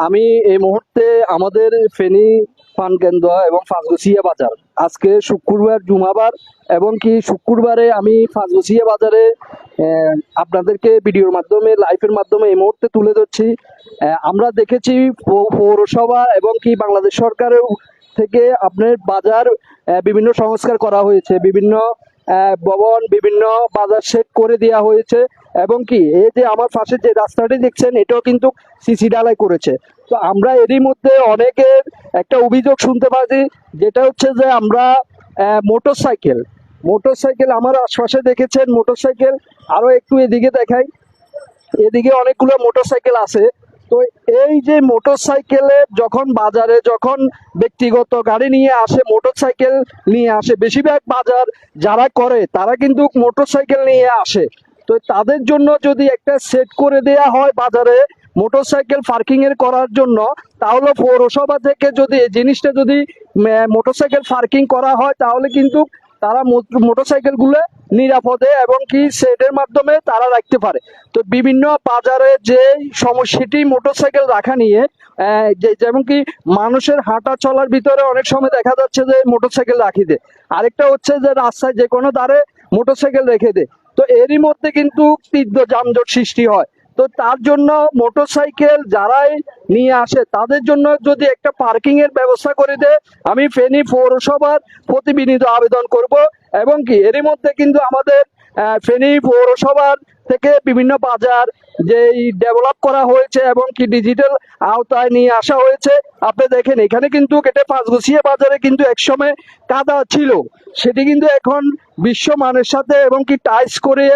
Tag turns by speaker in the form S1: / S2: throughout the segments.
S1: আমি এই মুহূর্তে আমাদের ফেনী পান কেন্দ্র এবং পাঁচগছিয়া বাজার, আজকে শুক্রবার জুমাবার এবং কি শুক্রবারে আমি পাঁচগছিয়া বাজারে আপনাদেরকে ভিডিওর মাধ্যমে লাইভের মাধ্যমে এই মুহূর্তে তুলে ধরছি। আমরা দেখেছি পৌরসভা এবং কি বাংলাদেশ সরকারের থেকে আপনার বাজার বিভিন্ন সংস্কার করা হয়েছে, বিভিন্ন ভবন, বিভিন্ন বাজার সেট করে দেওয়া হয়েছে এবং কি এই যে আমার পাশে যে রাস্তাটি দেখছেন এটাও কিন্তু সিসি ঢালাই করেছে। তো আমরা এরই মধ্যে অনেকের একটা অভিযোগ শুনতে পাচ্ছি, যেটা হচ্ছে যে আমরা মোটরসাইকেল আমার আশপাশে দেখেছেন, মোটরসাইকেল আরো একটু এদিকে দেখাই, এদিকে অনেকগুলো মোটরসাইকেল আছে। তো এই যে মোটরসাইকেলের যখন বাজারে যখন ব্যক্তিগত গাড়ি নিয়ে আসে, মোটরসাইকেল নিয়ে আসে, বেশিরভাগ বাজার যারা করে তারা কিন্তু মোটরসাইকেল নিয়ে আসে। তো তাদের জন্য যদি একটা সেট করে দেয়া হয় বাজারে মোটরসাইকেল পার্কিং এর করার জন্য, তাহলে পৌরসভা থেকে যদি এই জিনিসটা যদি মোটরসাইকেল পার্কিং করা হয়, তাহলে কিন্তু তারা মোটরসাইকেল গুলো নিরাপদে এবং কি সেটের মাধ্যমে তারা রাখতে পারে। তো বিভিন্ন বাজারে যে সমস্যাটি মোটরসাইকেল রাখা নিয়ে, যেমন কি মানুষের হাঁটা চলার ভিতরে অনেক সময় দেখা যাচ্ছে যে মোটরসাইকেল রাখি দেয়, আরেকটা হচ্ছে যে রাস্তায় যে কোনো ধারে মোটরসাইকেল রেখে দেয়। তো এরই মধ্যে কিন্তু তীব্র যানজট সৃষ্টি হয়। তো তার জন্য মোটরসাইকেল যারাই নিয়ে আসে তাদের জন্য যদি একটা পার্কিং এর ব্যবস্থা করে দেয়, আমি ফেনী পৌরসভার প্রতি বিনীত আবেদন করব। এবং কি এরই মধ্যে কিন্তু আমাদের ফেনী পৌরসভার থেকে বিভিন্ন বাজার যেই ডেভেলপ করা হয়েছে এবং কি ডিজিটাল আওতায় নিয়ে আসা হয়েছে। আপনি দেখেন এখানে কিন্তু এটা পাঁচগছিয়া বাজারে কিন্তু একসময় কাদা ছিল, সেটি কিন্তু এখন বিশ্বমানের সাথে এবং কি টাইলস করে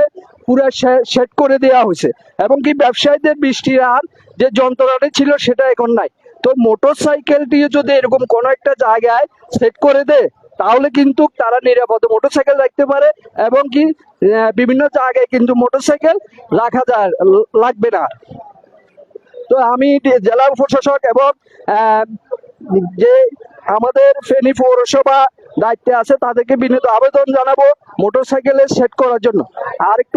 S1: পুরো সেট করে দেওয়া হয়েছে এবং কি ব্যবসায়ীদের বৃষ্টির আর যে যন্ত্রণাটি ছিল সেটা এখন নাই। তো মোটরসাইকেলটি যদি এরকম কোনো একটা জায়গায় সেট করে দেয়, তাহলে কিন্তু তারা নিরাপদে মোটরসাইকেল রাখতে পারে এবং কি বিভিন্ন জায়গায় কিন্তু মোটরসাইকেল রাখা যায় লাগবে না। তো আমি জেলা প্রশাসক এবং যে আমাদের ফেনী পৌরসভা দায়িত্বে আছে তাদেরকে বিনীত আবেদন জানাবো মোটরসাইকেলের সেট করার জন্য। আর একটু